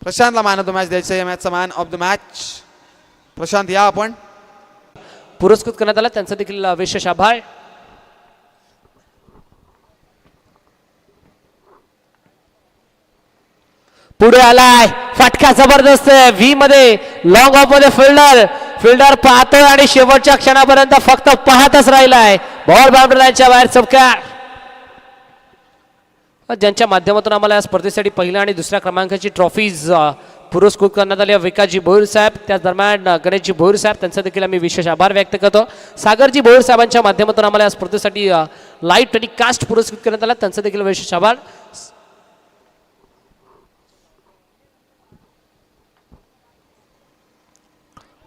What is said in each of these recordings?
प्रशांतला man of the match द्यायचं, या मॅचचा man of the match Prashant. या आपण पुरस्कृत करण्यात आला, त्यांचा देखील विशेष आभार. पुढे आलाय फटका जबरदस्त व्ही मध्ये, लॉंग ऑफ मध्ये फिल्डर पाहतोय आणि शेवटच्या क्षणापर्यंत फक्त पाहतच राहिलाय. बॉल बाउंड्री लाईनच्या बाहेर चौकार, ज्यांच्या माध्यमातून आम्हाला या स्पर्धेसाठी पहिल्या आणि दुसऱ्या क्रमांकाची ट्रॉफीज पुरस्कृत करण्यात आली. विकासजी भोईर साहेब, त्याच दरम्यान गणेशजी भोईर साहेब, त्यांचा देखील आम्ही विशेष आभार व्यक्त करतो. सागरजी भोईर साहेबांच्या माध्यमातून आम्हाला या स्पर्धेसाठी लाईव्ह टेलिकास्ट पुरस्कृत करण्यात आला, त्यांचा देखील विशेष आभार.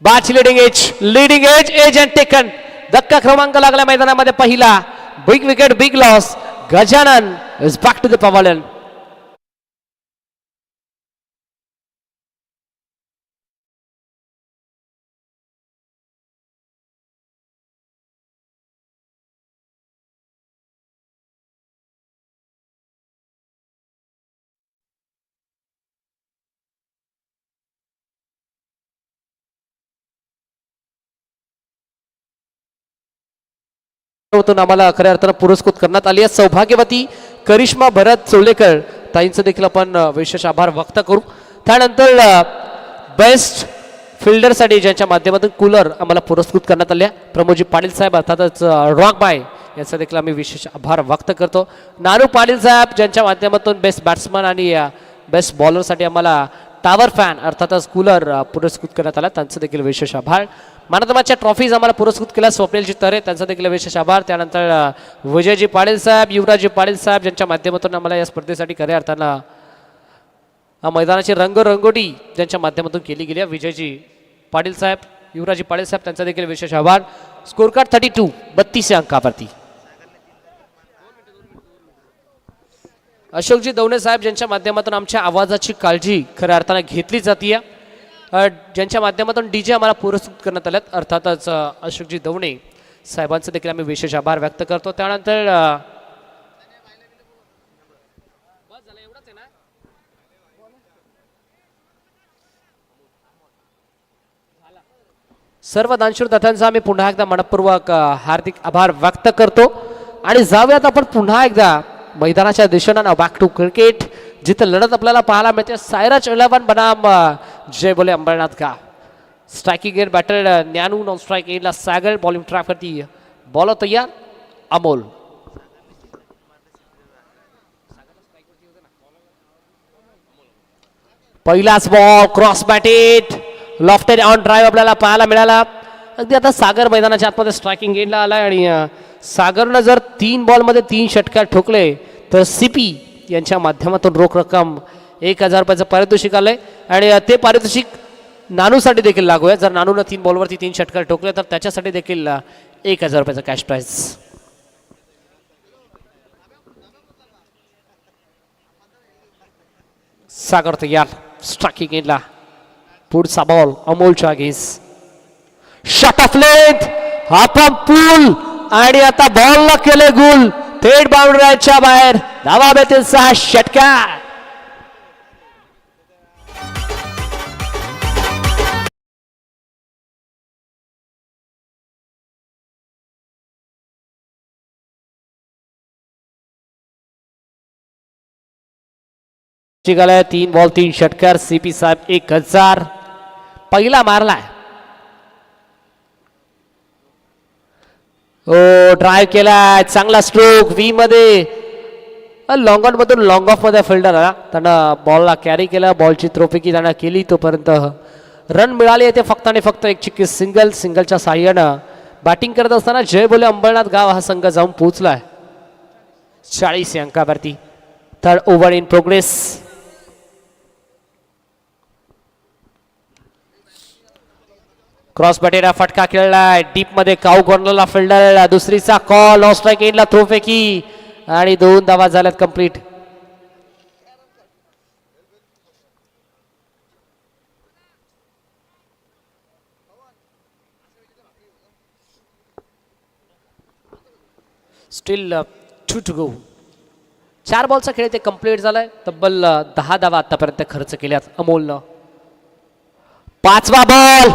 बाच लीडिंग एज अँड टेकन. धक्का क्रमांक लागला मैदानामध्ये पहिला. Big wicket, big loss. Gajanan is back to the pavilion. आम्हाला खऱ्या अर्थानं पुरस्कृत करण्यात आली आहे. सौभाग्यवती करिश्मा भरत चोलेकर ताईंचं देखील आपण विशेष आभार व्यक्त करू. त्यानंतर बेस्ट फिल्डरसाठी ज्यांच्या माध्यमातून कूलर आम्हाला पुरस्कृत करण्यात आल्या, प्रमोदजी पाटील साहेब अर्थातच रॉक बाय यांचा देखील आम्ही विशेष आभार व्यक्त करतो. नानू पाटील साहेब ज्यांच्या माध्यमातून बेस्ट बॅट्समन आणि बेस्ट बॉलरसाठी आम्हाला टावर फॅन अर्थातच कूलर पुरस्कृत करण्यात आला, त्यांचं देखील विशेष आभार. मानधमाच्या ट्रॉफीज आम्हाला पुरस्कृत केल्या स्वप्नीलजी तरे, त्यांचा देखील विशेष आभार. त्यानंतर विजयजी पाटील साहेब, युवराजजी पाटील साहेब ज्यांच्या माध्यमातून आम्हाला या स्पर्धेसाठी खऱ्या अर्थानं मैदानाची रंगरंगोटी ज्यांच्या माध्यमातून केली गेली. विजयजी पाटील साहेब, युवराजजी पाटील साहेब, त्यांचा देखील विशेष आभार. Score card 32 32 अंकावरती. अशोकजी दवणे साहेब ज्यांच्या माध्यमातून आमच्या आवाजाची काळजी खऱ्या अर्थानं घेतली जाते, ज्यांच्या माध्यमातून डीजे आम्हाला पुरस्कृत करण्यात आल्यात, अर्थातच अशोकजी दवणे साहेबांचं देखील आम्ही विशेष आभार व्यक्त करतो. त्यानंतर सर्व दानशूर दात्यांचा आम्ही पुन्हा एकदा मनपूर्वक हार्दिक आभार व्यक्त करतो. आणि जाऊयात आपण पुन्हा एकदा मैदानाच्या दिशेनं बॅक टू क्रिकेट, जिथे लढत आपल्याला पाहायला मिळते. सायराज 11 बनाम जय बोले अंबरनाथ का. Striking end batter Nyanu, non strike एंडला सागर, बॉलिंग ट्रॅक करती बॉल तैयार अमोल. पहिलाच ball cross batted, lofted on drive आपल्याला पाहायला मिळाला. अगदी आता सागर मैदानाच्या आतमध्ये स्ट्रायकिंग एंडला आलाय आणि सागरनं जर 3 बॉलमध्ये 3 षटकार ठोकले तर सीपी यांच्या माध्यमातून रोख रक्कम 1000 रुपयाचं पारितोषिक आलंय. आणि ते पारितोषिक नानूसाठी देखील लागू आहे. जर नानूनं 3 बॉलवरती 3 षटकार ठोकले तर त्याच्यासाठी देखील 1000 रुपयाचं कॅश प्राइज. सागर तयार, स्ट्रायकिंग एंडला. पुढचा बॉल अमोलच्या घेस, शॉट ऑफ लेंथ, आपण पूल आणि आता बॉलला केले गुल. थेट बाउंड्रीच्या बाहेर, धावा बेतील 6 षटकार. जिंकलाय 3 बॉल 3 षटकार. सीपी साहेब 1000 पहिला मारलाय. ओ ड्राईव्ह केलाय, चांगला स्ट्रोक व्ही मध्ये, लॉंग ऑन मधून लॉंग ऑफ मध्ये फिल्डर त्यानं बॉलला कॅरी केला. बॉलची थ्रोपैकी त्यानं केली, तोपर्यंत रन मिळाली. ते फक्त आणि फक्त एक चिक्की सिंगलच्या साह्यानं बॅटिंग करत असताना जय बोले अंबरनाथ गाव हा संघ जाऊन पोहोचलाय 40 अंकावरती. Third over in progress. Cross बॅटेडा फटका खेळलाय डीप मध्ये, काऊ कॉर्नरला फिल्डर. दुसरीचा कॉल, ऑफ स्ट्राइक एंडला थ्रोफेकी आणि 2 धावा झाल्यात कंप्लीट. Steel 2 to go. 4 बॉलचा खेळ ते कंप्लीट झालाय. तब्बल 10 धावा आतापर्यंत खर्च केल्यात अमोलनं. 5वा बॉल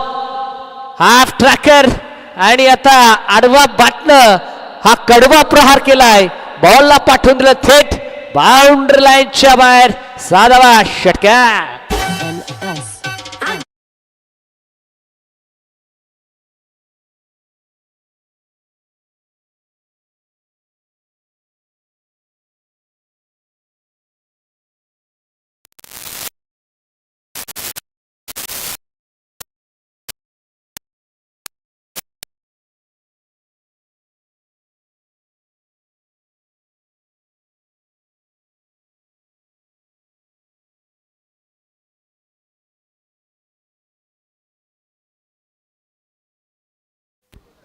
हाफ ट्रॅकर आणि आता आडवा बाटनं हा कडवा प्रहार केलाय. बॉलला पाठवून दिलं थेट बाउंड्री लाईनच्या बाहेर. 6 धावा षटकार.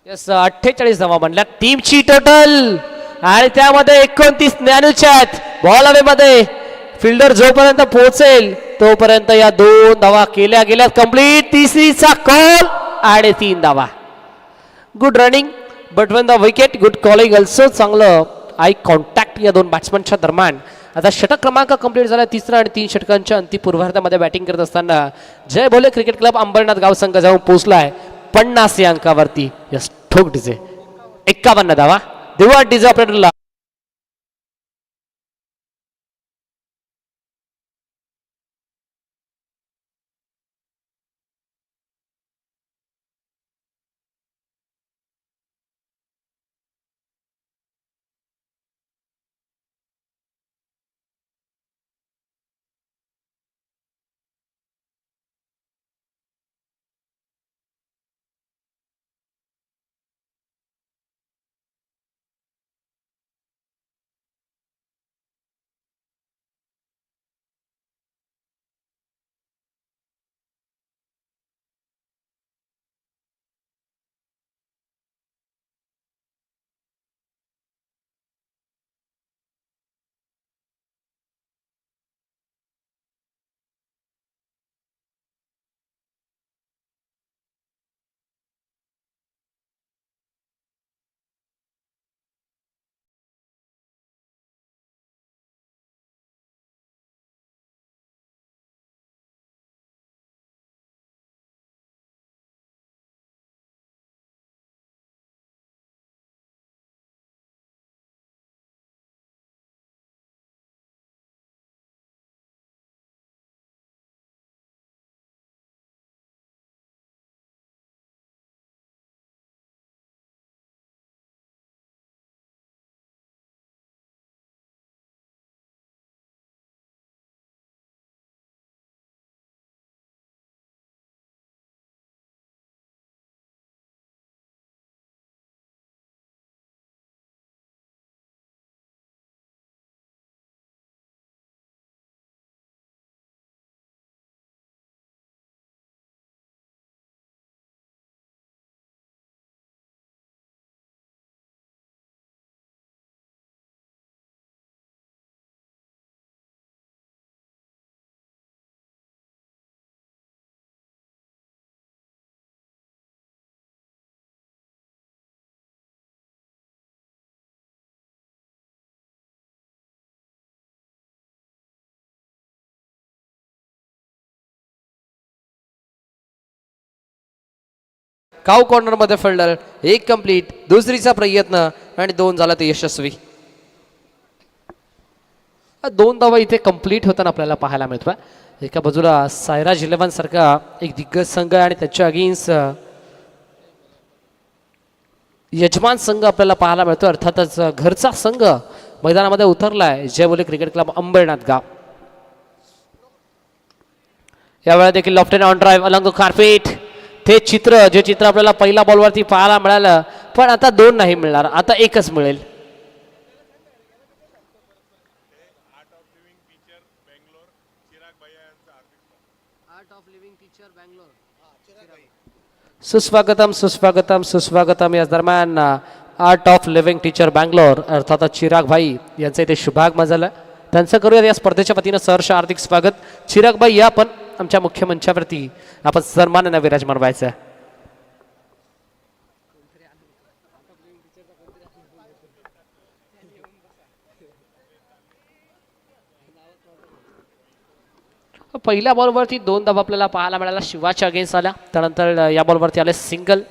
यस 48 धावा म्हणल्या टीमची टोटल आणि त्यामध्ये 29 ज्ञानूच्या आहेत. बॉल हवेमध्ये फिल्डर जोपर्यंत पोहोचेल तोपर्यंत या 2 धावा केल्या गेल्या कंप्लीट. तिसरीचा कॉल आणि 3 धावा. Good running between the wicket. Good calling also. चांगलं आय कॉन्टॅक्ट या 2 बॅट्समनच्या दरम्यान. आता षटक क्रमांक कंप्लीट झाला. तिसरा आणि 3 षटकांच्या अंतिम पूर्वार्धामध्ये बॅटिंग करत असताना जय भोले क्रिकेट क्लब अंबरनाथ गाव संघ जाऊन पोहोचलाय 50 या अंकावरती. यस ठोक डीजे 51 धावा. देवा डीजे ऑपरेटरला. काव कॉर्नर मध्ये फिल्डर 1 कंप्लीट. दुसरीचा प्रयत्न आणि 2 झाला ते यशस्वी. 2 धावा इथे कंप्लीट होताना आपल्याला पाहायला मिळतोय. एका बाजूला सायराज 11 सारखा एक दिग्गज संघ आणि त्याच्या अगेन्स्ट यजमान संघ आपल्याला पाहायला मिळतो. अर्थातच घरचा संघ मैदानामध्ये उतरलाय जय बोले क्रिकेट क्लब अंबरनाथ गाव. यावेळेला देखील loft on drive along the carpet. ते चित्र जे चित्र आपल्याला पहिल्या बॉलवरती पाहायला मिळालं पण आता 2 नाही मिळणार. आता 1च मिळेल. सुस्वागतम सुस्वागतम सुस्वागतम. या दरम्यान art of living teacher Bangalore अर्थात चिराग भाई यांचं इथे शुभागमन झालं. त्यांचं करूया या स्पर्धेच्या वतीनं सहर्ष हार्दिक स्वागत. चिराग भाई या पण आमच्या मुख्य मंचावरती आपण सन्मानाने विराजमान व्हायचं. पहिल्या बॉलवरती 2 धावा आपल्याला पाहायला मिळाला शिवाच्या अगेन्स्ट आल्या. त्यानंतर या बॉलवरती आले सिंगल.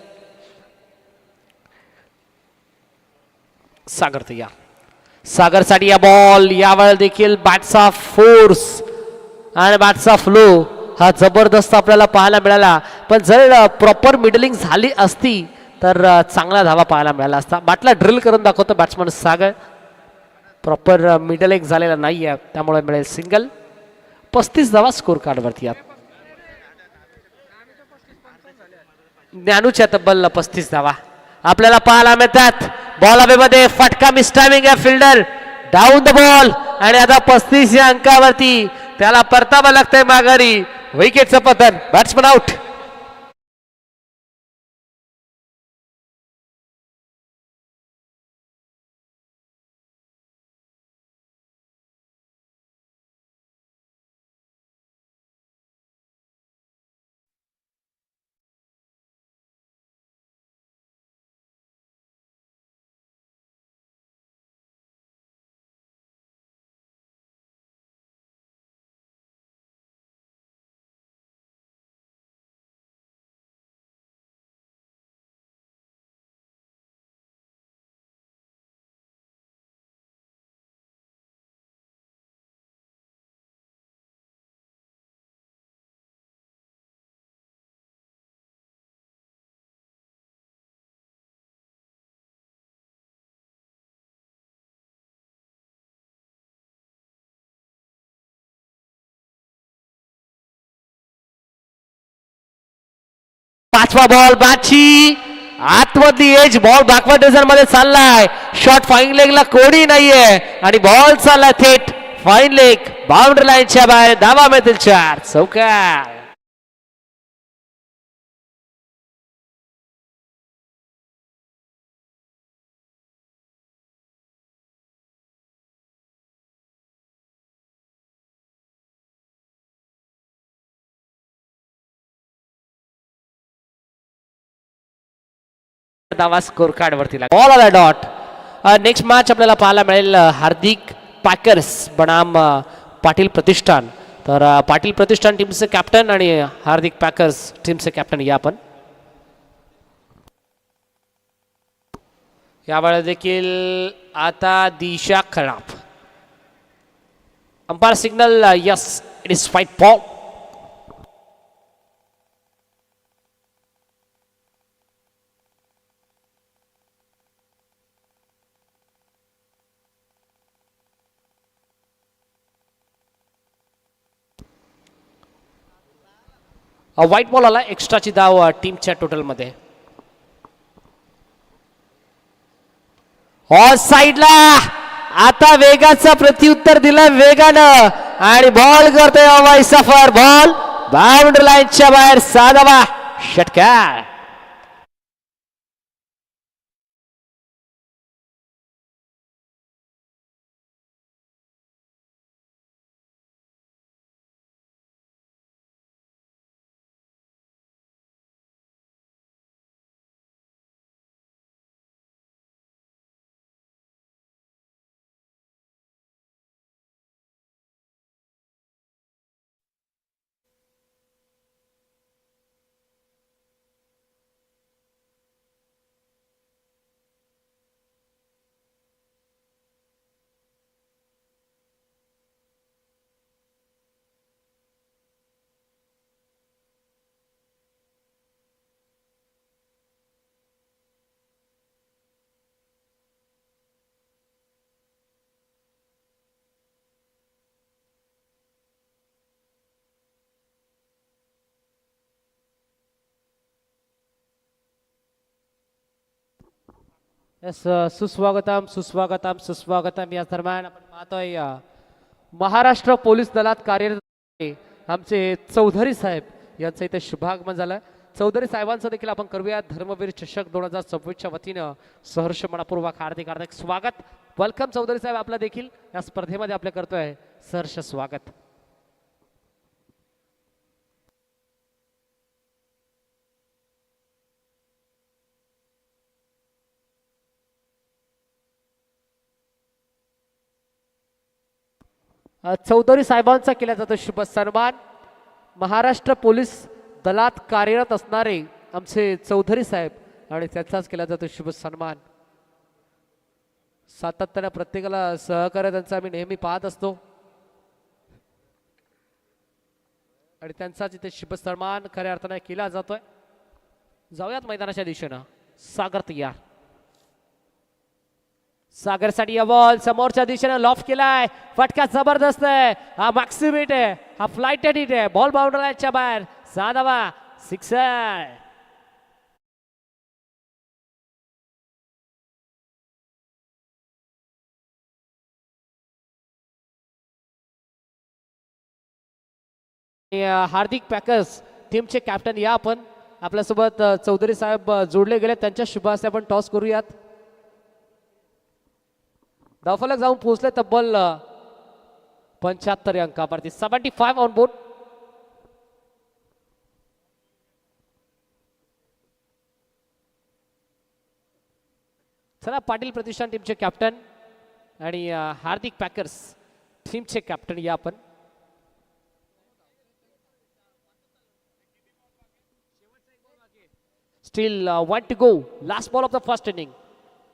सागर तयार. सागरसाठी या बॉल यावेळेला देखील बॅट्सचा फोर्स आणि बॅट्सचा फ्लो हा जबरदस्त आपल्याला पाहायला मिळाला. पण जर प्रॉपर मिडलिंग झाली असती तर चांगला धावा पाहायला मिळाला असता. बॅटला ड्रिल करून दाखवतो बॅट्समन सागर. प्रॉपर मिडलिंग झालेला नाही आहे त्यामुळे मिळेल सिंगल. 35 धावा स्कोर कार्डवरती. ज्ञानूच्या तब्बल 35 धावा आपल्याला पाहायला मिळतात. बॉल हवेमध्ये फटका मिसटायमिंग आहे फिल्डर डाऊन द बॉल आणि आता 35 या अंकावरती त्याला परतावं लागतंय माघारी. विकेटचं पतन. Batsman out. पाचवा बॉल बॅटची आतमधली एज बॉल बॅकवर्ड डिझाइन मध्ये चाललाय. शॉट फाईन लेगला कोणी नाहीये आणि बॉल चाललाय थेट फाईन लेग बाउंड्री लाईनच्या बाहेर. धावा मिळतील 4. चौकार. धावा स्कोर कार्ड वरती बॉल आला डॉट. नेक्स्ट मॅच आपल्याला पाहायला मिळेल हार्दिक पॅकर्स बनाम पाटील प्रतिष्ठान. तर पाटील प्रतिष्ठान टीमचे कॅप्टन आणि हार्दिक पॅकर्स टीमचे कॅप्टन या आपण यावेळेला देखील आता दिशा खराब. Umpire signal yes it is fight ball. White ball आला. एक्स्ट्राची धाव टीमच्या टोटलमध्ये. ऑन साइडला आता वेगाचा प्रत्युत्तर दिलं वेगानं आणि बॉल करतोय अवाई सफर. बॉल बाउंड्री लाईनच्या बाहेर. 6 धावा. षटकार. यस सुस्वागतम सुस्वागतम सुस्वागतम. या दरम्यान आपण पाहतोय महाराष्ट्र पोलीस दलात कार्यरत आमचे चौधरी साहेब यांचं इथे शुभागमन झालं. चौधरी साहेबांचं देखील आपण करूया धर्मवीर चषक 2026च्या वतीनं सहर्ष मनापूर्वक हार्दिक हार्दिक स्वागत. वेलकम चौधरी साहेब. आपलं देखील या स्पर्धेमध्ये आपलं करतोय सहर्ष स्वागत. चौधरी साहेबांचा केला जातो शुभ सन्मान. महाराष्ट्र पोलीस दलात कार्यरत असणारे आमचे चौधरी साहेब आणि त्यांचाच केला जातो शुभ सन्मान. सातत्याने प्रत्येकाला सहकार्य त्यांचा आम्ही नेहमी पाहत असतो आणि त्यांचाच इथे शुभ सन्मान खऱ्या अर्थाने केला जातोय. जाऊयात मैदानाच्या दिशेनं. सागर तयार. सागरसाठी या बॉल समोरच्या दिशेने लॉफ्ट केलाय. फटका जबरदस्त आहे. हा मॅक्सिम हिट आहे. हा फ्लाइट हिट आहे. बॉल बाउंड्रीच्या बाहेर. 6 धावा. सिक्सर. हार्दिक पॅकर्स टीमचे कॅप्टन या आपण आपल्यासोबत चौधरी साहेब जोडले गेले. त्यांच्या शुभ हस्ते आपण टॉस करूयात. धावफलक जाऊन पोहोचले तब्बल 75 अंकावरती. 75 ऑन बोर्ड. चला पाटील प्रतिष्ठान टीमचे कॅप्टन आणि हार्दिक पॅकर्स टीमचे कॅप्टन या आपण. Steel 1 to go. Last ball of the first inning.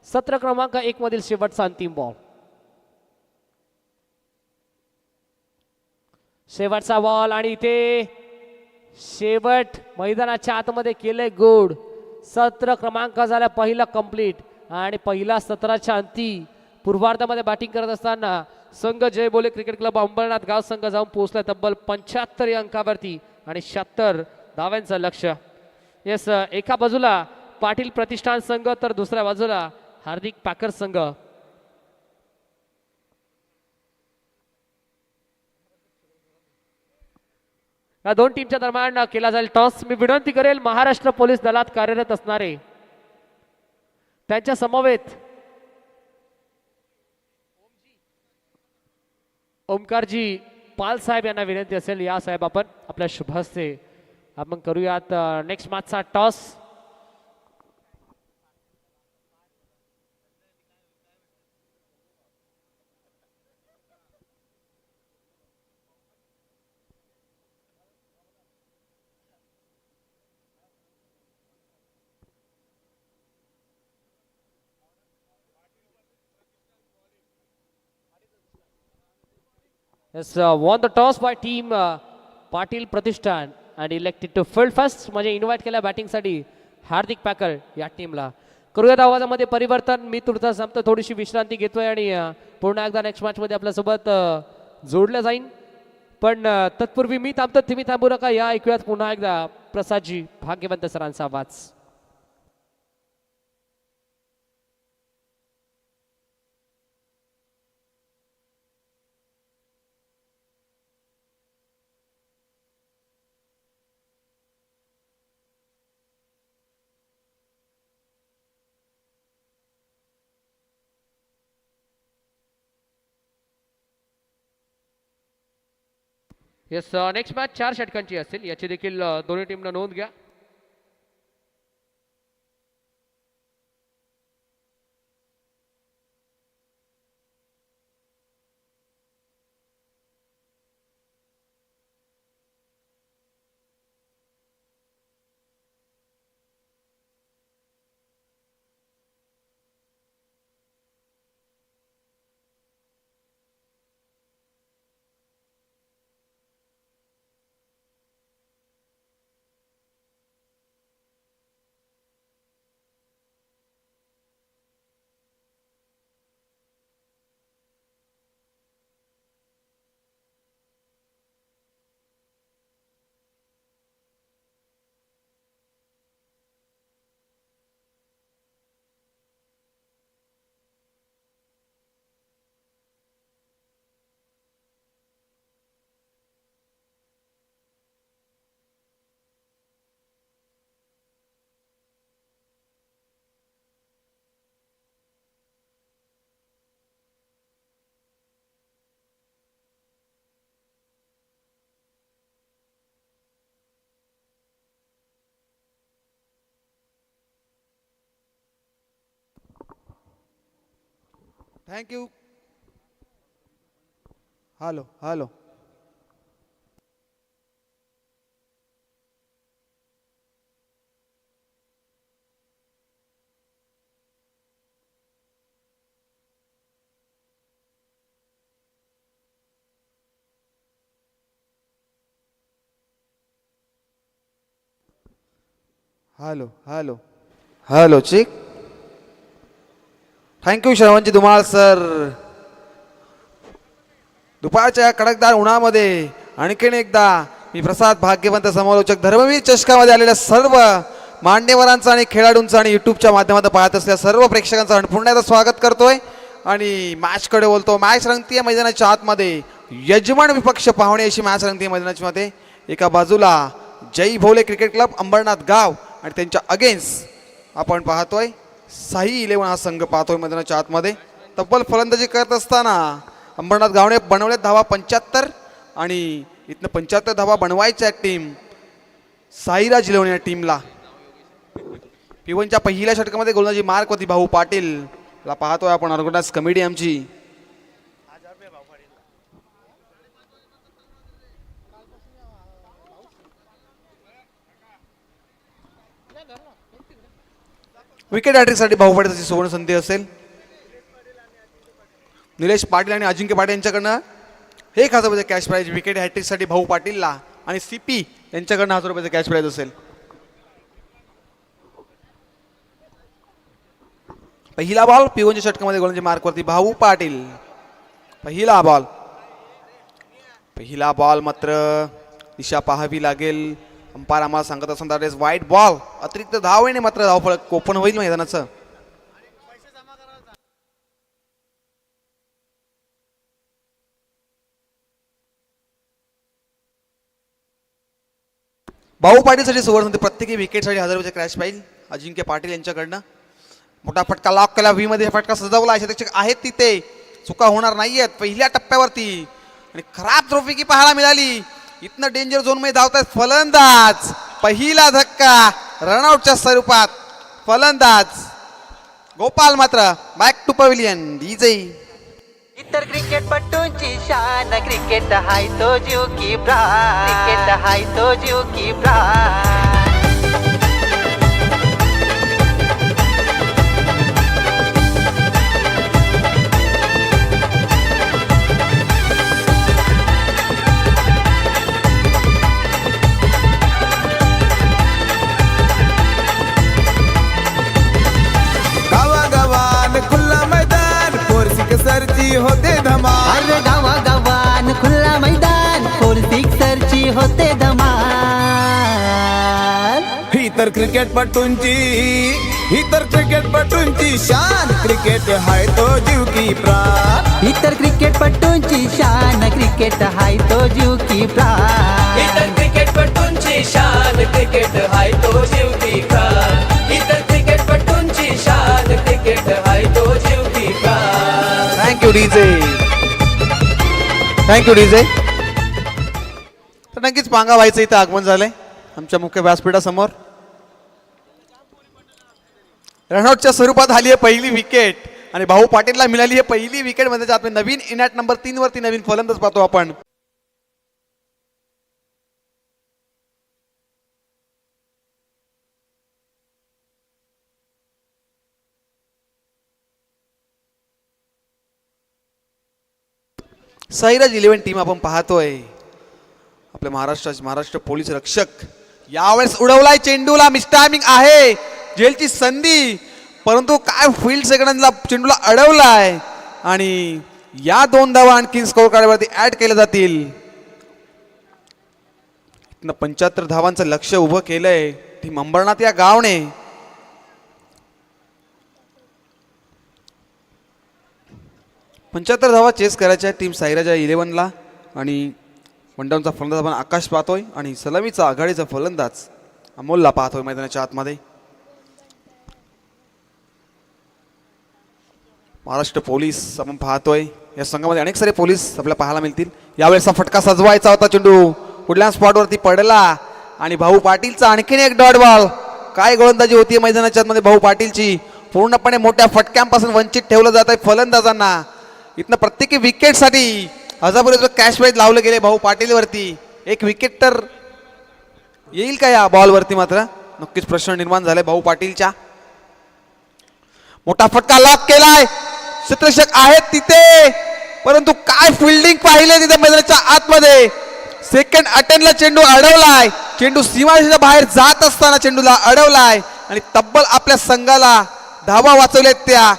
सत्र क्रमांक 1 मधील शेवटचा अंतिम बॉल. शेवटचा बॉल आणि इथे शेवट मैदानाच्या आतमध्ये केले गुड. सत्र क्रमांक झाला पहिला कंप्लीट आणि पहिला सत्राच्या अंती पूर्वार्धामध्ये बॅटिंग करत असताना संघ जय बोले क्रिकेट क्लब अंबरनाथ गाव संघ जाऊन पोहोचला तब्बल 75 अंकावरती आणि 76 धाव्यांचं लक्ष्य. येस, एका बाजूला पाटील प्रतिष्ठान संघ तर दुसऱ्या बाजूला हार्दिक पॅकर संघ. या दोन टीमच्या दरम्यान केला जाईल टॉस. मी विनंती करेल महाराष्ट्र पोलीस दलात कार्यरत असणारे त्यांच्या समवेत ओमकारजी पाल साहेब यांना विनंती असेल या साहेब आपण आपल्या शुभ हस्ते आपण करूयात नेक्स्ट मॅचचा toss. Yes, won the toss by team Patil Pratishthan and elected to field first. म्हणजे इन्व्हाइट केल्या बॅटिंगसाठी हार्दिक पॅकर या टीमला. करूयात आवाजामध्ये परिवर्तन. मी तुर्ता संपतो थोडीशी विश्रांती घेतोय आणि पुन्हा एकदा नेक्स्ट मॅच मध्ये आपल्यासोबत जोडलं जाईन. पण तत्पूर्वी मी थांबतो तुम्ही थांबू नका. या ऐकूयात पुन्हा एकदा प्रसादजी भाग्यवंत सरांचा आवाज. येस, नेक्स्ट मॅच 4 षटकांची असेल. याची देखील दोन्ही टीमनं नोंद घ्या. Thank you. Hello hello hello hello hello चिक. Thank you Shravanji Dhumal sir. दुपारच्या कडकदार उन्हामध्ये आणखीन एकदा मी प्रसाद भाग्यवंत समालोचक धर्मवीर चषकामध्ये आलेल्या सर्व मान्यवरांचं आणि खेळाडूंचं आणि युट्यूबच्या माध्यमातून पाहत असलेल्या सर्व प्रेक्षकांचं पुन्हा एकदा स्वागत करतोय आणि मॅचकडे बोलतो. मॅच रंगतीय मैदानाच्या आतमध्ये यजमान विपक्ष पाहुणे अशी मॅच रंगतीय मैदानाच्या मध्ये. एका बाजूला जय भोले क्रिकेट क्लब अंबरनाथ गाव आणि त्यांच्या अगेन्स्ट आपण पाहतोय साई 11 हा संघ पाहतोय मैदानाच्या आतमध्ये. तब्बल फलंदाजी करत असताना अंबरनाथ गावने बनवले धावा 75 आणि इथनं 75 धावा बनवायच्या टीम साईराज 11 या टीमला. पिवनच्या पहिल्या षटकामध्ये गोलंदाजी मार्क होती भाऊ पाटील ला पाहतोय आपण. ऑर्गनाइज कमिटी आमची विकेट हॅट्रिकसाठी भाऊ पाटीलची सुवर्ण संधी असेल. निलेश पाटील आणि अजिंक्य पाटील यांच्याकडनं 1000 रुपयाचं कॅश प्राईज विकेट हॅट्रिकसाठी भाऊ पाटीलला आणि सीपी यांच्याकडनं 1000 रुपयाचं कॅश प्राईज असेल. पहिला बॉल पिवनच्या षटकामध्ये गोलंदाजी मार्कवरती भाऊ पाटील. पहिला बॉल मात्र दिशा पाहावी लागेल. अंपायर आम्हाला सांगत असताना वाईट बॉल अतिरिक्त धावेने मात्र धावफलक ओपन होईल मैदानाचं. भाऊ पाटीलसाठी सुवर्ण प्रत्येकी विकेटसाठी 1000 रुपये क्रॅश पाहिजे अजिंक्य पाटील यांच्याकडनं. मोठा फटका लॉक केला. व्ही मध्ये फटका सजवला. क्षेत्ररक्षक आहेत तिथे, चुका होणार नाहीयेत पहिल्या टप्प्यावरती. आणि खराब ट्रॉफी की पाहायला मिळाली. इथनं डेंजर झोन मध्ये धावतात फलंदाज. पहिला धक्का रनआउटच्या स्वरूपात फलंदाज गोपाल मात्र बॅक टू पवेलियन. डीजे इतर क्रिकेटपटूंची शान क्रिकेट हाय तो जीव की प्राण. क्रिकेट हाय तो जीव की प्राण. सरची होते धमाल. अरे गावा गावान खुल्ला मैदान 4 सिक्सरची होते धमाल. ही तर क्रिकेटपटूंची शान क्रिकेट हाय तो जीव की प्राण. इतर क्रिकेटपटूंची शान क्रिकेट हाय तो जीव की प्राण. इतर क्रिकेटपटूंची शान क्रिकेट हाय तो जीव की प्राण. इतर क्रिकेटपटूंची शान क्रिकेट हाय तो जीव की प्राण. Thank you DJ. तर नक्कीच पांगा व्हायचं इथं आगमन झालंय आमच्या मुख्य व्यासपीठासमोर. रनआउटच्या स्वरूपात आली आहे पहिली विकेट आणि भाऊ पाटीलला मिळाली आहे पहिली विकेट. मध्ये आपण नवीन इनॅट नंबर 3 वरती नवीन फलंदाज पाहतो आपण. साईराज 11 टीम आपण पाहतोय. आपल्या महाराष्ट्र पोलीस रक्षक यावेळेस उडवलाय चेंडूला. मिसटायमिंग आहे जेलची संधी, परंतु काय फील्ड सेकंडला चेंडूला अडवलाय आणि या 2 धावा आणखी स्कोर कार्डवरती ऍड केल्या जातील. 75 धावांचं लक्ष उभं केलंय टीम अंबरनाथ या गावने. पंच्याहत्तर धावा चेस करायच्या टीम साईराजा 11ला आणि वनडाऊनचा फलंदाज आपण आकाश पाहतोय आणि सलामीचा आघाडीचा फलंदाज अमोलला पाहतोय मैदानाच्या आतमध्ये. महाराष्ट्र पोलीस आपण पाहतोय. या संघामध्ये अनेक सारे पोलीस आपल्याला पाहायला मिळतील. यावेळेसचा फटका सजवायचा होता. चेंडू कुठल्या स्पॉटवरती पडला आणि भाऊ पाटीलचा आणखीन एक डॉट बॉल. काय गोलंदाजी होती मैदानाच्या आतमध्ये भाऊ पाटीलची. पूर्णपणे मोठ्या फटक्यांपासून वंचित ठेवलं जात आहे फलंदाजांना. इथनं प्रत्येकी विकेटसाठी 1000 रुपये कॅश प्राईज लावले गेले भाऊ पाटीलवरती. एक विकेट तर येईल का या बॉलवरती मात्र नक्कीच प्रश्न निर्माण झालाय भाऊ पाटीलच्या. मोठा फटका लॉक केलाय. क्षेत्ररक्षक आहेत तिथे, परंतु काय फिल्डिंग पाहिले तिथे मैदानाच्या आतमध्ये. सेकंड अटेम्प्टला चेंडू अडवलाय. चेंडू सीमारेषेच्या बाहेर जात असताना चेंडूला अडवलाय आणि तब्बल आपल्या संघाला धावा वाचवल्यात. त्या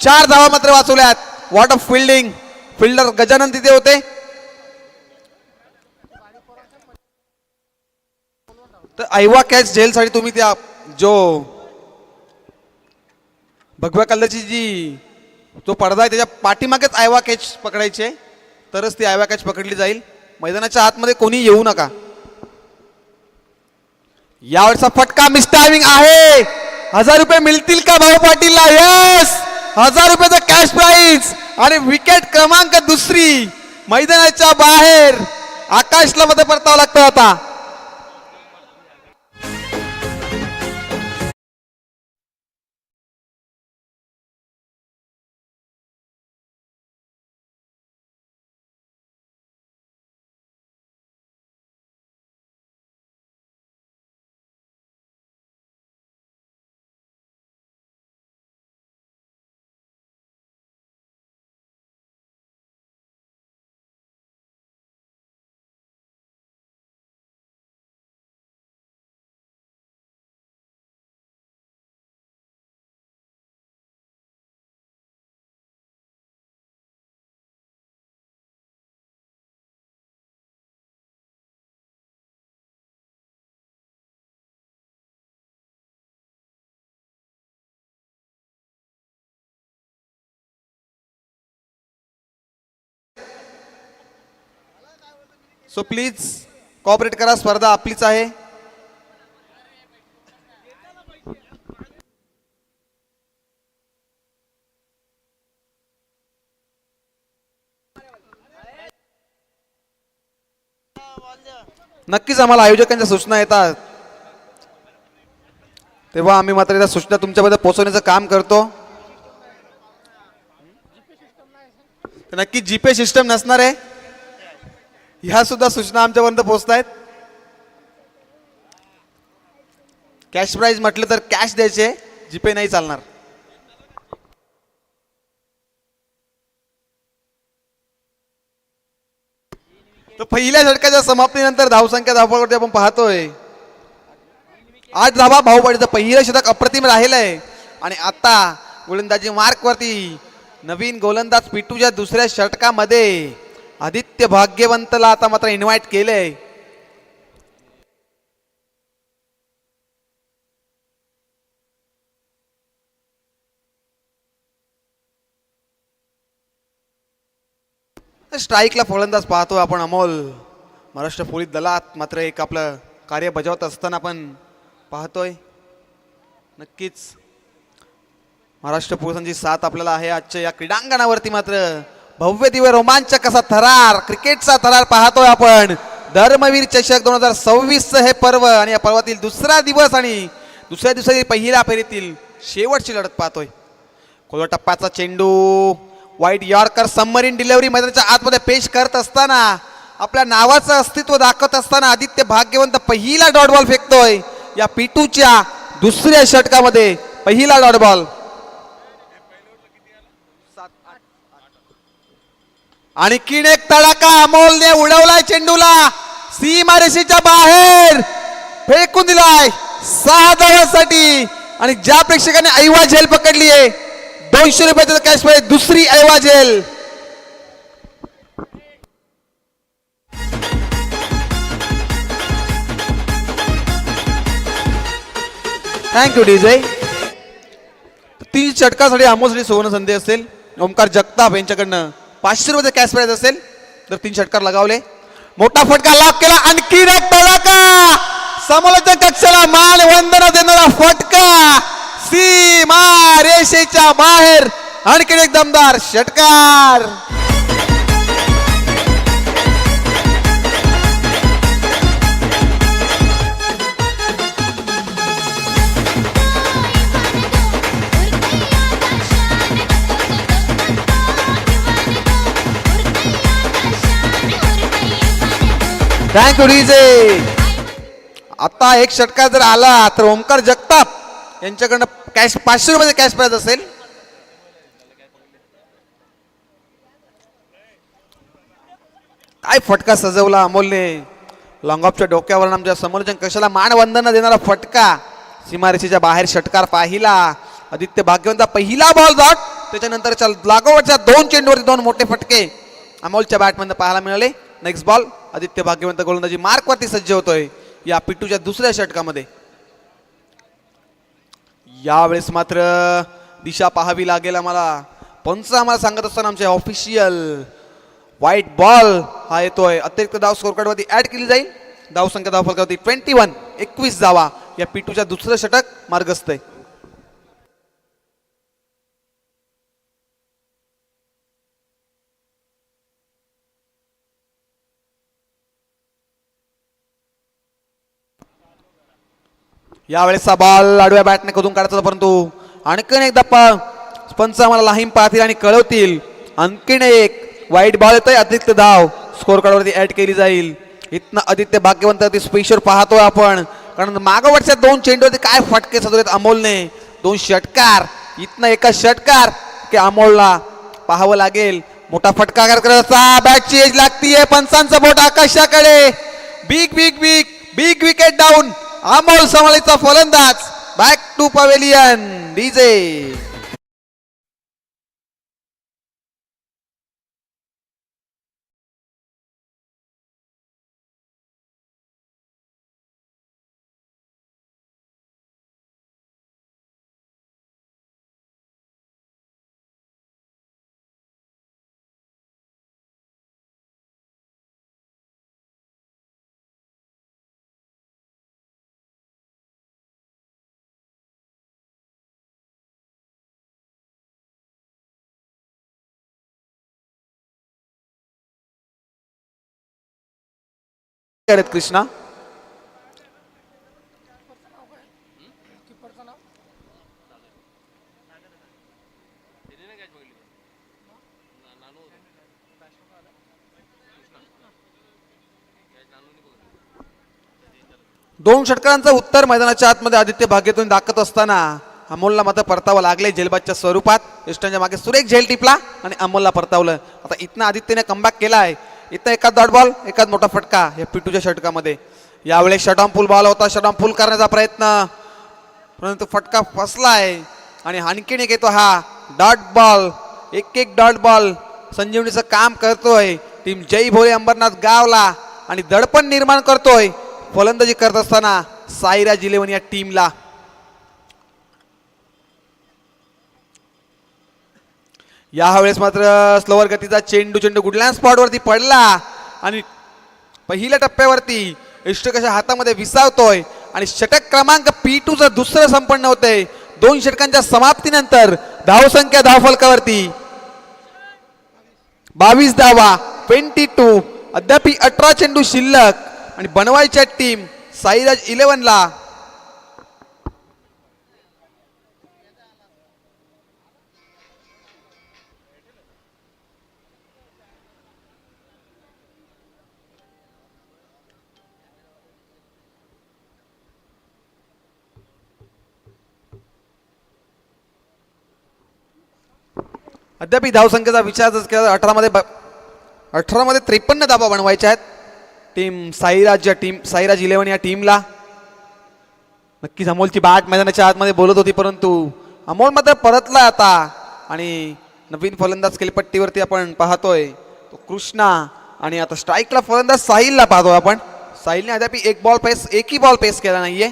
4 धावा मात्र वाचवल्यात. What of fielding. Fielder Gajanan तिथे होते. तर ऐवा कॅच झेलसाठी तुम्ही त्या जो भगव्या कलरची जी जो पडदा आहे त्याच्या पाठीमागेच आयवा कॅच पकडायचे, तरच ती आयवा कॅच पकडली जाईल. मैदानाच्या आतमध्ये कोणी येऊ नका. यावरचा फटका मिस टायमिंग आहे. 1000 रुपये मिळतील का भाऊ पाटीलला? यस, 1000 रुपयाचा कॅश प्राइज आणि विकेट क्रमांक 2 मैदानाच्या बाहेर. आकाशला मध्ये परतावं लागतं आता. सो प्लीज कॉपरेट करा. स्पर्धा आपलीच आहे. नक्कीच आम्हाला आयोजकांच्या सूचना येतात तेव्हा आम्ही मात्र त्या सूचना तुमच्यापर्यंत पोहोचवण्याचं काम करतो. तर नक्की जीपे सिस्टम नसणार आहे. ह्या सुद्धा सूचना आमच्यापर्यंत पोहोचतायत. कॅश प्राइज म्हटलं तर कॅश द्यायचे, जीपे नाही चालणार. तर पहिल्या षटकाच्या समाप्तीनंतर धावसंख्या धावपळवरती आपण पाहतोय 8 धावा. भाऊपाटीचं पहिलं षटक अप्रतिम राहिलं आहे आणि आता गोलंदाजी मार्कवरती नवीन गोलंदाज पिटूच्या दुसऱ्या षटकामध्ये आदित्य भाग्यवंतला आता मात्र इन्व्हाइट केलंय. स्ट्राईकला फलंदाज पाहतो आपण अमोल. महाराष्ट्र पोलीस दलात मात्र एक आपलं कार्य बजावत असताना आपण पाहतोय. नक्कीच महाराष्ट्र पोलिसांची साथ आपल्याला आहे आजच्या या क्रीडांगणावरती. मात्र भव्य दिव्य रोमांचक असा थरार, क्रिकेटचा थरार पाहतोय आपण. धर्मवीर चषक 2026 हे पर्व आणि या पर्वातील दुसरा दिवस आणि दुसऱ्या दिवसातील पहिल्या फेरीतील शेवटची लढत पाहतोय. खोल टप्प्याचा चेंडू वाईट यॉर्कर सबमरीन डिलिव्हरी मैदानाच्या आतमध्ये पेश करत असताना आपल्या नावाचं अस्तित्व दाखवत असताना आदित्य भाग्यवंत पहिला डॉट बॉल फेकतोय या पिटूच्या दुसऱ्या षटकामध्ये. पहिला डॉट बॉल. आणखीन एक तडाखा अमोलने उडवलाय. चेंडूला सीमारेषेच्या बाहेर फेकून दिलाय 6 धावांसाठी. आणि ज्या प्रेक्षकाने ऐवा झेल पकडली आहे 200 रुपयाचा कॅश प्राइज. दुसरी ऐवा झेल. Thank you DJ. 3 षटकासाठी अमोलसाठी सुवर्ण संधी असेल. ओमकार जगताप यांच्याकडनं 500 रुपयाचा कॅश प्राइज असेल तर 3 षटकार लगावले. मोठा फटका लाभ केला. आणखी एक तडाखा. समालोचक कक्षाला मान वंदना देणारा फटका सीमा रेषेच्या बाहेर. आणखी एक दमदार षटकार. Thank you DJ. आता एक षटकार जर आला तर ओमकार जगताप यांच्याकडनं कॅश 500 रुपयाचा कॅश प्राइज असेल. काय फटका सजवला अमोलने. लॉंग ऑफच्या डोक्यावर आमच्या समोरच्या कशाला मानवंदना देणारा फटका. सीमारेषेच्या बाहेर षटकार पाहिला. आदित्य भाग्यवंत पहिला बॉल डॉट. त्याच्यानंतरच्या लागोवरच्या 2 चेंडूवरती 2 मोठे फटके अमोलच्या बॅटमधून पाहायला मिळाले. नेक्स्ट बॉल आदित्य भाग्यवंत गोलंदाजी मार्कवरती सज्ज होतोय या पिट्टूच्या दुसऱ्या षटकामध्ये. यावेळेस मात्र दिशा पाहावी लागेल आम्हाला. पंच आम्हाला सांगत असताना आमचे ऑफिशियल व्हाईट बॉल हा येतोय. अतिरिक्त धाव स्कोर कार्डवरती ऍड केली जाईल. धावसंख्या धावफलकावरती 21 धावा या पिट्टूच्या दुसरं षटक मार्गस्थ आहे. यावेळेसचा बॉल आडव्या बॅटने खोदून काढायचा होता, परंतु आणखीन एक धप्पा पंच आम्हाला लाहीम पाहतील आणि कळवतील. आणखीन एक वाईट बॉल येतोय. अतिरिक्त धाव स्कोर कार्डवरती ऍड केली जाईल. इथनं आदित्य भाग्यवंत स्पेशर पाहतोय आपण, कारण मागवरच्या 2 चेंडूवरती काय फटके सजवलेत अमोलने. 2 षटकार. इथनं एका षटकार की अमोलला पाहावं लागेल. मोठा फटका करता बॅटची एज लागतीये. पंचांचं बोट आकाशाकडे. Big big big big wicket down. Amol समालीचा फलंदाज. Back to pavilion. DJ Krishna. दोन षटकारांचं उत्तर मैदानाच्या आतमध्ये आदित्य भाग्यतून दाखवत असताना अमोलला मात्र परतावं लागले झेलबाजच्या स्वरूपात. इष्टांच्या मागे सुरेख झेल टिपला आणि अमोलला परतावलं. आता इथनं आदित्यने कमबॅक केलाय. इथं एकाच डॉट बॉल एकाच मोठा फटका या पिट्टूच्या षटकामध्ये. यावेळेस शटऑन पूल बॉल होता. शटऑन पूल करण्याचा प्रयत्न, परंतु फटका फसलाय. आणि आणखीन एक येतो हा डॉट बॉल. एक डॉट बॉल संजीवनीचं काम करतोय. टीम जय भोले अंबरनाथ गावला आणि दडपण निर्माण करतोय फलंदाजी करत असताना साईराज 11 या टीमला. यावेळेस मात्र स्लोवर गतीचा चेंडू गुडलँड स्पॉटवरती पडला आणि पहिल्या टप्प्यावरती इष्टकाच्या हातामध्ये विसावतोय आणि षटक क्रमांक P2 दुसरं संपन्न होतंय. 2 षटकांच्या समाप्तीनंतर धावसंख्या धावफलकावरती 22 धावा. 22. अद्याप 18 चेंडू शिल्लक आणि बनवायच्या टीम साईराज 11 ला अद्याप धावसंख्येचा विचार जर केला 18 मध्ये 53 धावा बनवायच्या आहेत टीम साईराज 11 या टीमला. नक्कीच अमोलची बॅट मैदानाच्या आतमध्ये बोलत होती, परंतु अमोल मात्र परतला आता आणि नवीन फलंदाज खेळपट्टीवरती आपण पाहतोय तो कृष्णा. आणि आता स्ट्राईकला फलंदाज साहिलला पाहतोय आपण. साहिलने अद्याप एकही बॉल पेस केला नाहीये.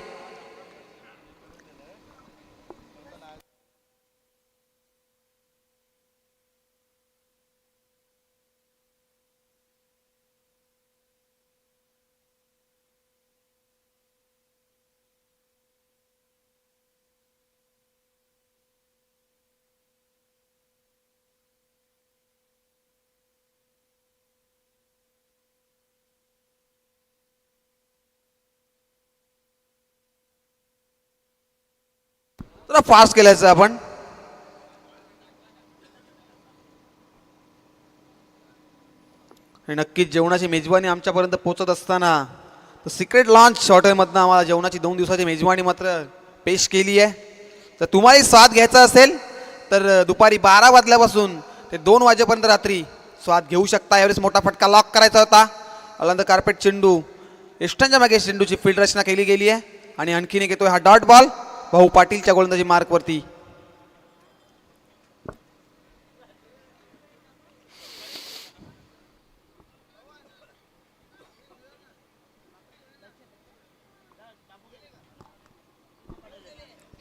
जरा फास्ट केल्याचं आपण. नक्कीच जेवणाची मेजवानी आमच्यापर्यंत पोहोचत असताना सिक्रेट लॉन्च हॉटेलमधनं आम्हाला जेवणाची 2 दिवसाची मेजवानी मात्र पेश केली आहे. तर तुम्हालाही स्वाद घ्यायचा असेल तर दुपारी 12 वाजल्यापासून ते 2 वाजेपर्यंत रात्री स्वाद घेऊ शकता. यावेळेस मोठा फटका लॉक करायचा होता. अलांद कार्पेट चेंडू एष्टांच्या मागे चेंडूची फील्ड रचना केली गेली आहे आणि आणखीन एक येतोय हा डॉट बॉल भाऊ पाटीलच्या गोलंदाजी मार्कवरती.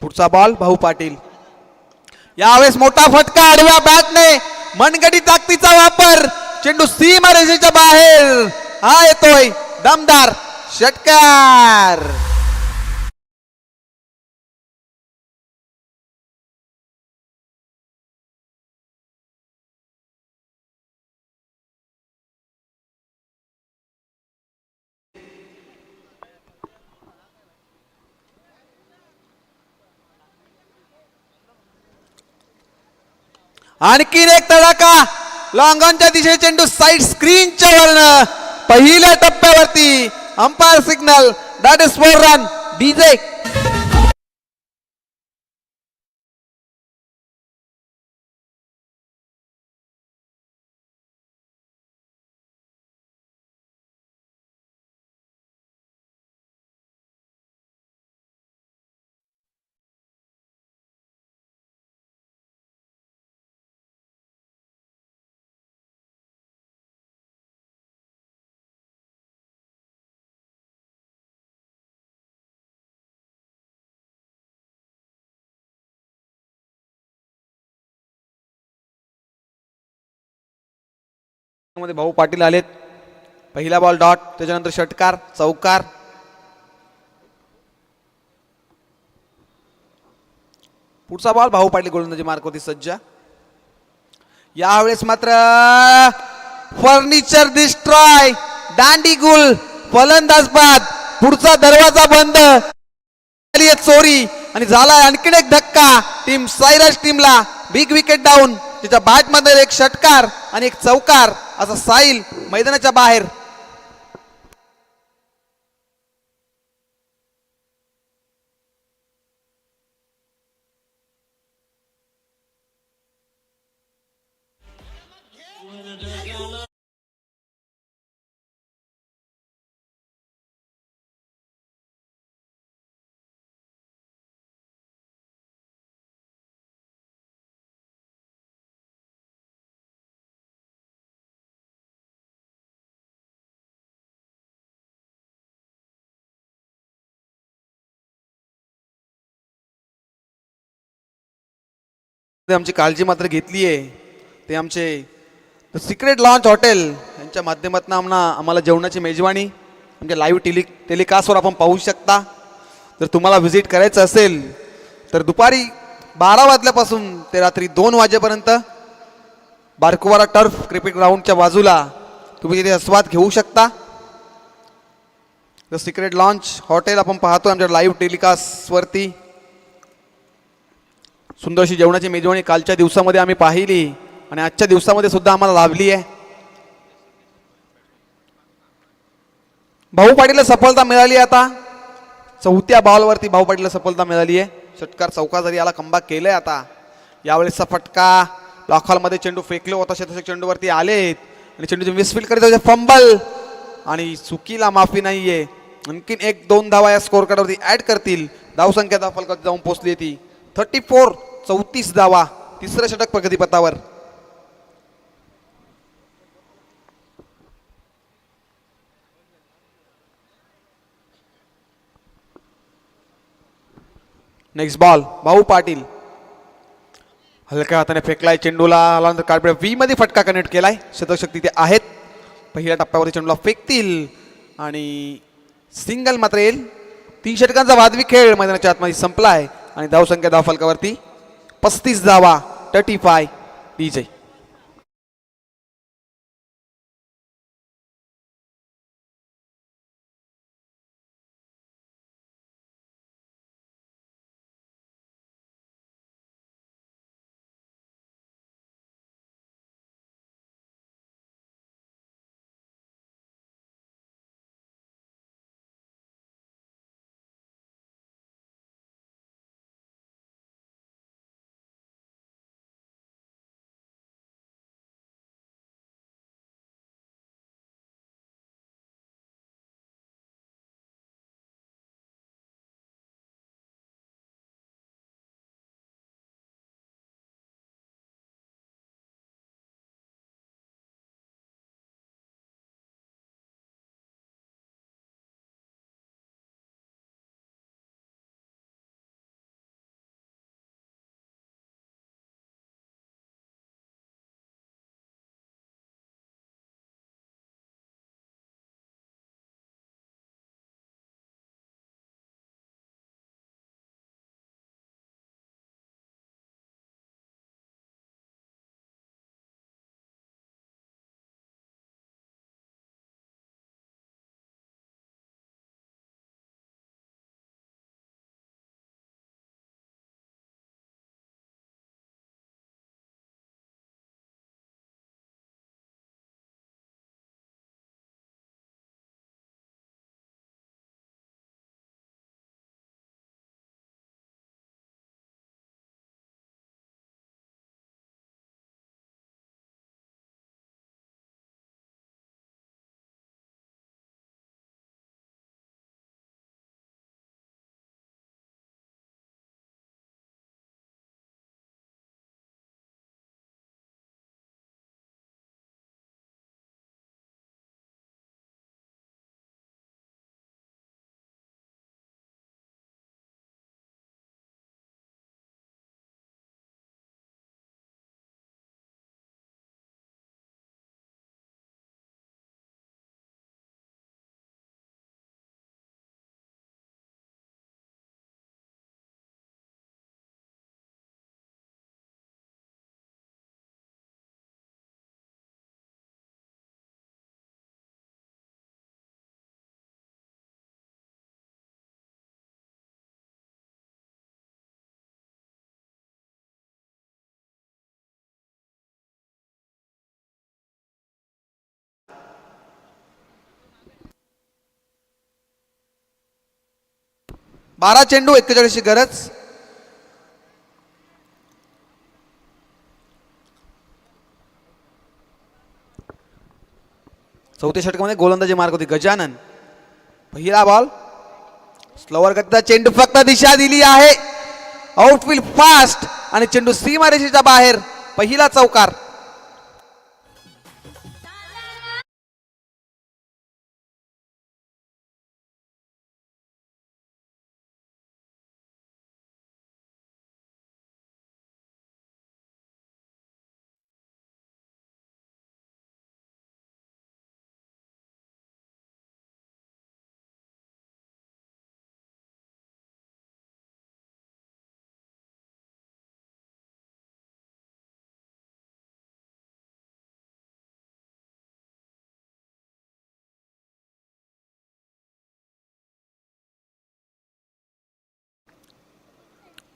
पुढचा बॉल भाऊ पाटील. यावेळेस मोठा फटका आडव्या बॅटने मनगटी ताकदीचा वापर चेंडू सीमा रेषेच्या बाहेर. हा येतोय दमदार षटकार. आणखीन एक तडाखा लॉंग ऑनच्या दिशेने चेंडू साइड स्क्रीनच्या वरनं पहिल्या टप्प्यावरती umpire signal that is 4 run. DJ मध्ये भाऊ पाटील आलेत. पहिला बॉल डॉट, त्याच्यानंतर षटकार चौकार. पुढचा बॉल भाऊ पाटील गोलंदाजी मार्कवरती सज्ज. यावेळेस मात्र फर्निचर डिस्ट्रॉय दांडी गुल फलंदाज बाद. पुढचा दरवाजा बंद चोरी आणि झाला आणखीन एक धक्का टीम सायराज टीमला. Big wicket down. त्याच्या बॅट मध्ये एक षटकार आणि एक चौकार असा साईल मैदानाच्या बाहेर. आमची काळजी मात्र घेतली आहे. ते आमचे सिक्रेट लॉन्च हॉटेल यांच्या माध्यमातून आम्हाला जेवणाची मेजवानी म्हणजे लाईव्ह टेलिकास्टवर आपण पाहू शकता. जर तुम्हाला व्हिजिट करायचं असेल तर दुपारी 12 वाजल्यापासून ते रात्री 2 वाजेपर्यंत बारकुवारा टर्फ क्रिकेट ग्राउंडच्या बाजूला तुम्ही तिथे आस्वाद घेऊ शकता. द सिक्रेट लॉन्च हॉटेल आपण पाहतो आमच्या लाईव्ह टेलिकास्टवरती. सुंदरशी जेवणाची मेजवानी कालच्या दिवसामध्ये आम्ही पाहिली आणि आजच्या दिवसामध्ये सुद्धा आम्हाला लाभली आहे. भाऊ पाटीलला सफलता मिळाली. आता 4थ्या बॉलवरती भाऊ पाटीलला सफलता मिळाली आहे. षटकार चौका जरी याला कमबॅक केलंय. आता यावेळेसचा फटका लॉकहॉलमध्ये चेंडू फेकले होता तसे चेंडूवरती आलेत आणि चेंडूचे मिसफील्ड करीत होते. फंबल आणि चुकीला माफी नाहीये. आणखीन 1-2 धावा या स्कोर कार्डवरती ऍड करतील. धावसंख्या फलकात जाऊन पोहोचली ती 34. 34 धावा. तिसरं षटक प्रगतीपथावर. नेक्स्ट बॉल भाऊ पाटील हलक्या हाताने फेकलाय चेंडूला. आल्यानंतर कार्पेट व्ही मध्ये फटका कनेक्ट केलाय. शतकशक्ती ते आहेत. पहिल्या टप्प्यावरती चेंडूला फेकतील आणि सिंगल मात्र येईल. 3 षटकांचा वादवी खेळ मैदानाच्या आतमध्ये संपलाय आणि धावसंख्या धावफलकावरती 35 धावा. 35 DJ. 12 चेंडू 41ची गरज. चौथ्या षटकामध्ये गोलंदाजी मार्क होती गजानन. पहिला बॉल स्लोवर गतीचा चेंडू फक्त दिशा दिली आहे. आउटफील्ड फास्ट आणि चेंडू सीमारेषेच्या बाहेर. पहिला चौकार.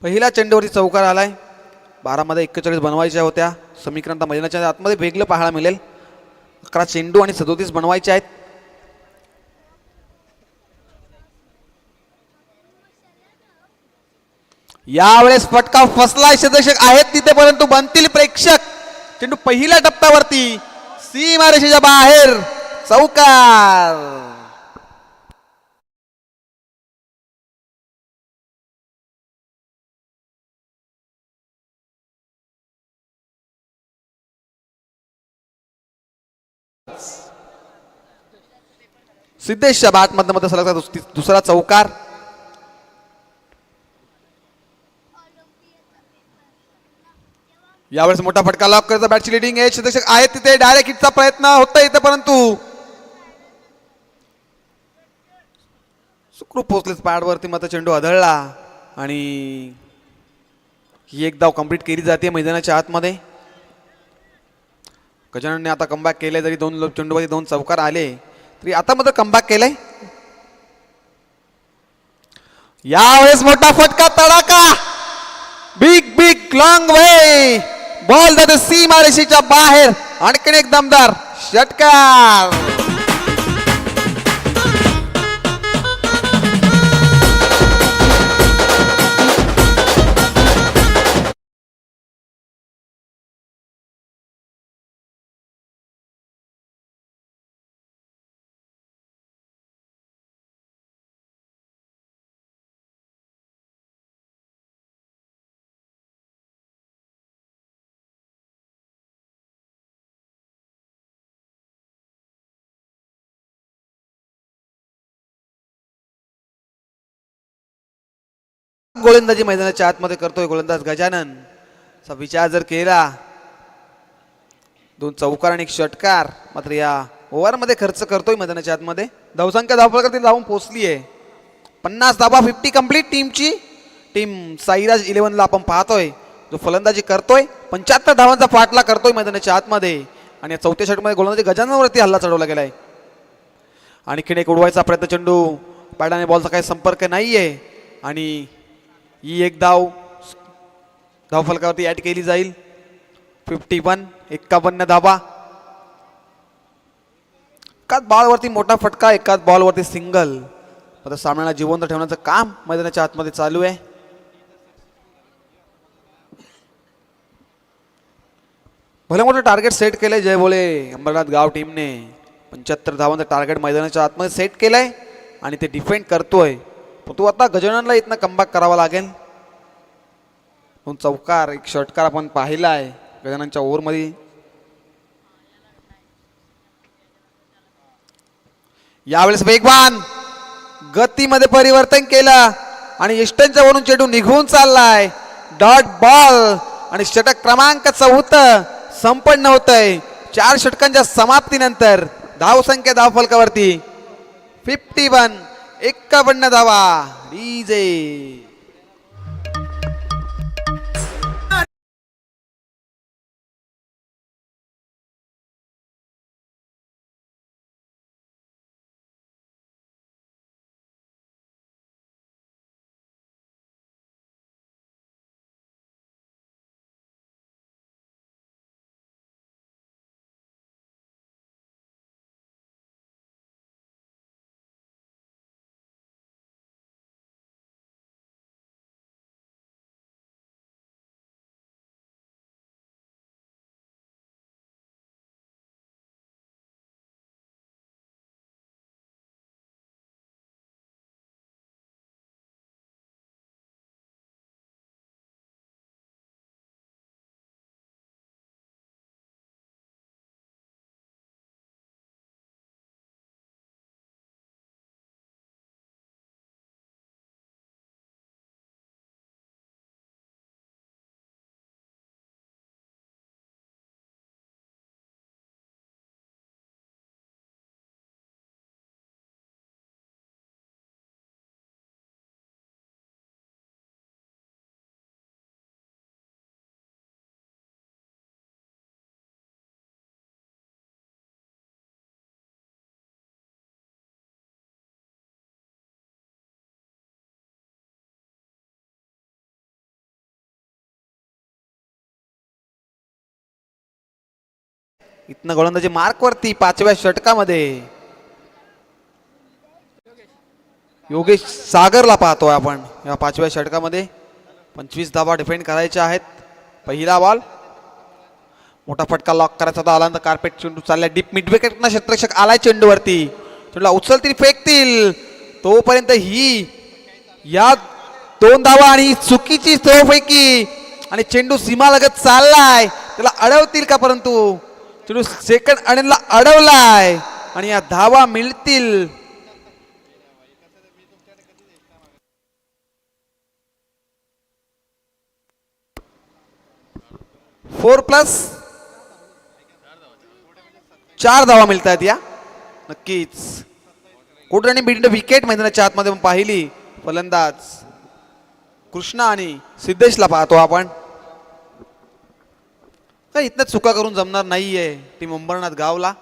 पहिला चेंडूवरती चौकार आलाय. 12 मध्ये 41 बनवायच्या होत्या. समीकरण आता मैदानाच्या आतमध्ये वेगळं पाहायला मिळेल. 11 चेंडू आणि 37 बनवायचे आहेत. यावेळेस फटका फसलाय. क्षेत्ररक्षक आहेत तिथे परंतु बनतील प्रेक्षक. चेंडू पहिल्या टप्प्यावरती सीमारेषेच्या बाहेर. चौकार. सिद्धेशच्या बॅटमधनं मध्ये सलगचा दुसरा चौकार. यावेळेस मोठा फटका लॉक करायचा. बॅटची लिडिंग आहे. क्षेत्ररक्षक आहेत तिथे. डायरेक्ट हिटचा प्रयत्न होता येतं परंतु सुखरूप पोहोचलेच पॅडवरती. मात्र चेंडू आदळला आणि ही एक धाव कंप्लीट केली जाते मैदानाच्या आतमध्ये. गजाननने आता कमबॅक केले. जरी 2 चेंडूमध्ये 2 चौकार आले तरी आता मात्र कमबॅक केलंय. यावेळेस मोठा फटका. तडाका. Big big long way. Ball जाते सीमारेषेच्या बाहेर. आणखीन एक दमदार षटकार. गोलंदाजी मैदानाच्या आतमध्ये करतोय गोलंदाज गजानन. असा विचार जर केला 2 चौकार आणि 1 षटकार मात्र या ओव्हरमध्ये खर्च करतोय मैदानाच्या आतमध्ये. धावसंख्या धावफलकावरती धावून पोहोचली आहे. 50 धावा 50 कंप्लीट टीमची. टीम साईराज 11ला आपण पाहतोय जो फलंदाजी करतोय. 75 धावांचा पाठला करतोय मैदानाच्या आतमध्ये. आणि या चौथ्या षटकामध्ये गोलंदाजी गजाननवरती हल्ला चढवला गेलाय. आणखीन एक उडवायचा प्रयत्न. चेंडू पॅडाने बॉलचा काही संपर्क नाहीये आणि ही एक धावफलकावरती ऍड केली जाईल. 51 51 धावा. एकाच बॉलवरती मोठा फटका. एकाच बॉलवरती सिंगल. आता सामन्याला जिवंत ठेवण्याचं काम मैदानाच्या आतमध्ये चालू आहे. भले मोठं टार्गेट सेट केलंय जयभोले अंबरनाथ गाव टीमने. 75 धावांचं टार्गेट मैदानाच्या आतमध्ये सेट केलंय आणि ते डिफेंड करतोय. परंतु आता गजाननला इथनं कमबॅक करावा लागेल. 2 चौकार 1 षटकार आपण पाहिला आहे गजाननच्या ओव्हरमध्ये. यावेळेस वेगवान गतीमध्ये परिवर्तन केलं आणि इष्टांच्या वरून चेंडू निघून चाललाय. डॉट बॉल आणि षटक क्रमांक 4 संपन्न होतंय. 4 षटकांच्या समाप्तीनंतर धावसंख्या धावफलकावरती 51 51 धावा. डीजे इथनं गोलंदाजी मार्कवरती 5व्या षटकामध्ये योगेश सागरला पाहतोय आपण या 5व्या षटकामध्ये. 25 धावा डिफेंड करायच्या आहेत. पहिला बॉल, मोठा फटका लॉक करायचा होता. आला कार्पेट चेंडू चाललाय डीप मिड विकेटनं क्षेत्ररक्षक आलाय चेंडूवरती. चेंडूला उचलतील फेकतील तोपर्यंत ही या 2 धावा आणि चुकीची पैकी आणि चेंडू सीमालगत चाललाय. त्याला अडवतील का, परंतु चेंडू सेकंड अणीला अडवलाय आणि या धावा मिळतील. फोर प्लस 4 धावा मिळत आहेत या. नक्कीच कोटराने बिल्ड विकेट मैदानाच्या आतमध्ये पाहिली. फलंदाज कृष्णा आणि सिद्धेशला पाहतो आपण. काय इथनं चुका करून जमणार नाहीये टीम अंबरनाथ गावला.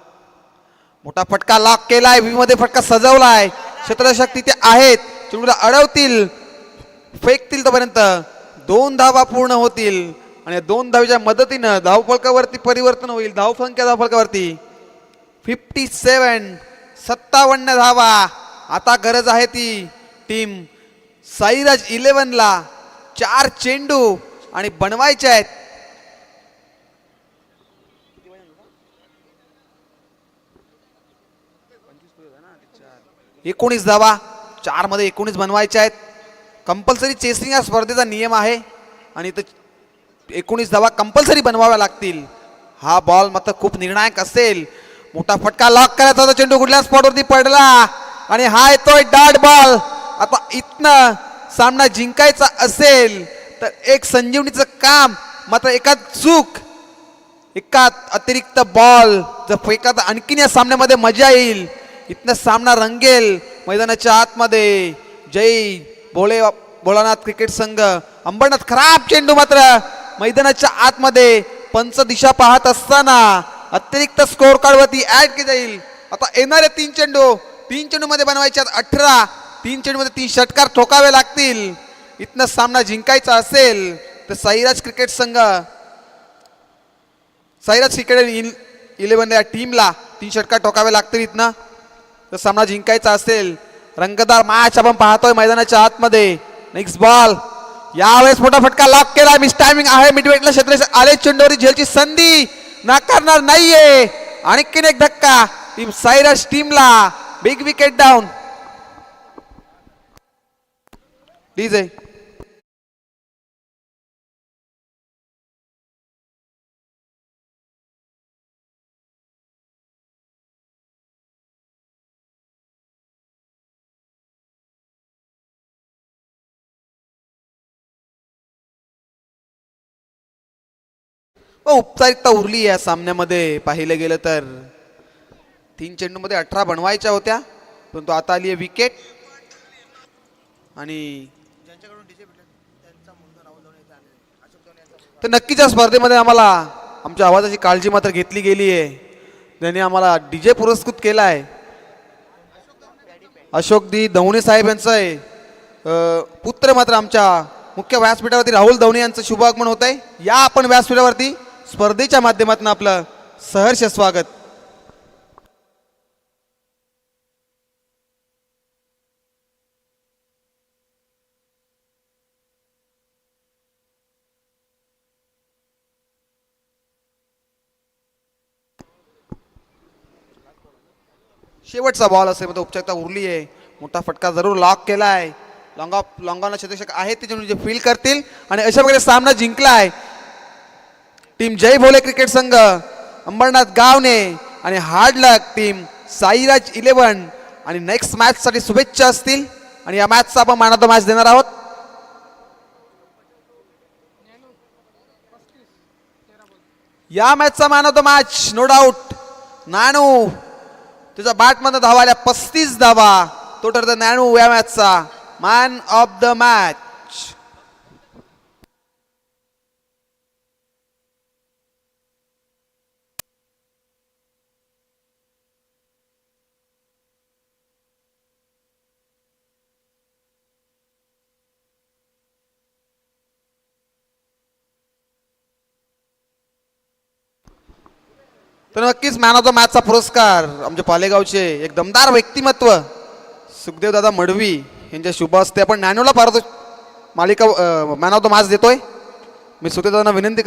मोठा फटका लॉक केलाय, व्ही मध्ये फटका सजवलाय. क्षेत्ररक्षक तिथे आहेत, चेंडूला अडवतील फेकतील तोपर्यंत 2 धावा पूर्ण होतील आणि 2 धावेच्या मदतीनं धावफलकावरती परिवर्तन होईल. धावफलकावरती 57 धावा. आता गरज आहे ती टीम साईराज 11ला 4 चेंडू आणि बनवायचे आहेत. एकोणीस धावा, 4 मध्ये 19 बनवायचे आहेत. कंपल्सरी चेसिंग या स्पर्धेचा नियम आहे आणि इथं 19 धावा कंपल्सरी बनवाव्या लागतील. हा बॉल मात्र खूप निर्णायक असेल. मोठा फटका लॉक करायचा होता, चेंडू कुठल्या स्पॉटवरती पडला आणि हा येतोय डॉट बॉल. आता इथनं सामना जिंकायचा असेल तर एक संजीवनीचं काम, मात्र एका चूक, एका अतिरिक्त बॉल जर फेका तर आणखीन या सामन्यामध्ये मजा येईल. इथनं सामना रंगेल मैदानाच्या आतमध्ये. जय भोलानाथ क्रिकेट संघ अंबरनाथ. खराब चेंडू मात्र मैदानाच्या आतमध्ये. पंच दिशा पाहत असताना अतिरिक्त स्कोर कार्ड वरती ऍड केली जाईल. आता येणारे 3 चेंडू मध्ये बनवायचे 18. 3 चेंडू मध्ये 3 षटकार ठोकावे लागतील. इथनं सामना जिंकायचा असेल तर साईराज क्रिकेट 11 या टीमला 3 षटकार ठोकावे लागतील. इथनं तर सामना जिंकायचा असेल. रंगतदार मॅच आपण पाहतोय मैदानाच्या आतमध्ये. नेक्स्ट बॉल, यावेळेस मोठा फटका लॉक केला. मिस टायमिंग आहे. मिडवेटला क्षेत्ररक्षक आले. चेंडूवरती झेलची संधी नाकारणार नाहीये. आणखीन एक धक्का टीम साईराज टीमला. Big wicket down. डीजे औपचारिकता उरली या सामन्यामध्ये. पाहिलं गेलं तर 3 चेंडूमध्ये 18 बनवायच्या होत्या, परंतु आता आली आहे विकेट. आणि तर नक्कीच या स्पर्धेमध्ये आम्हाला आमच्या आवाजाची काळजी मात्र घेतली गेली आहे. त्यांनी आम्हाला डीजे पुरस्कृत केला आहे. अशोक दी दवणे साहेब यांचं आहे पुत्र मात्र आमच्या मुख्य व्यासपीठावरती राहुल दवणे यांचं शुभागमन होत आहे. या आपण व्यासपीठावरती स्पर्धेच्या माध्यमातून आपलं सहर्ष स्वागत. शेवटचा बॉल असेल म्हणजे उपचारिकता उरली आहे. मोठा फटका जरूर लॉक केलाय. लॉंगॉनला क्षेत्ररक्षक आहेत ते जे फील करतील आणि अशा प्रकारे सामना जिंकलाय टीम जय भोले क्रिकेट संघ अंबरनाथ गावने आणि हार्ड लक टीम साईराज 11. आणि नेक्स्ट मॅच साठी शुभेच्छा असतील आणि या मॅचचा आपण मॅन ऑफ द मॅच देणार आहोत. या मॅचचा man of the match no doubt Nanu. त्याच्या बॅटमध्ये धावा आल्या 35 धावा. तो ठरतो नानू या मॅचचा मॅन ऑफ द मॅच. तर नक्कीच मॅन ऑफ द मॅचचा पुरस्कार आमच्या पालेगावचे एक दमदार व्यक्तिमत्व सुखदेव दादा मडवी यांच्या शुभ हस्ते आपण नॅनोला मालिका मॅन ऑफ द मॅच देतोय. मी सुखदेव दादांना विनंती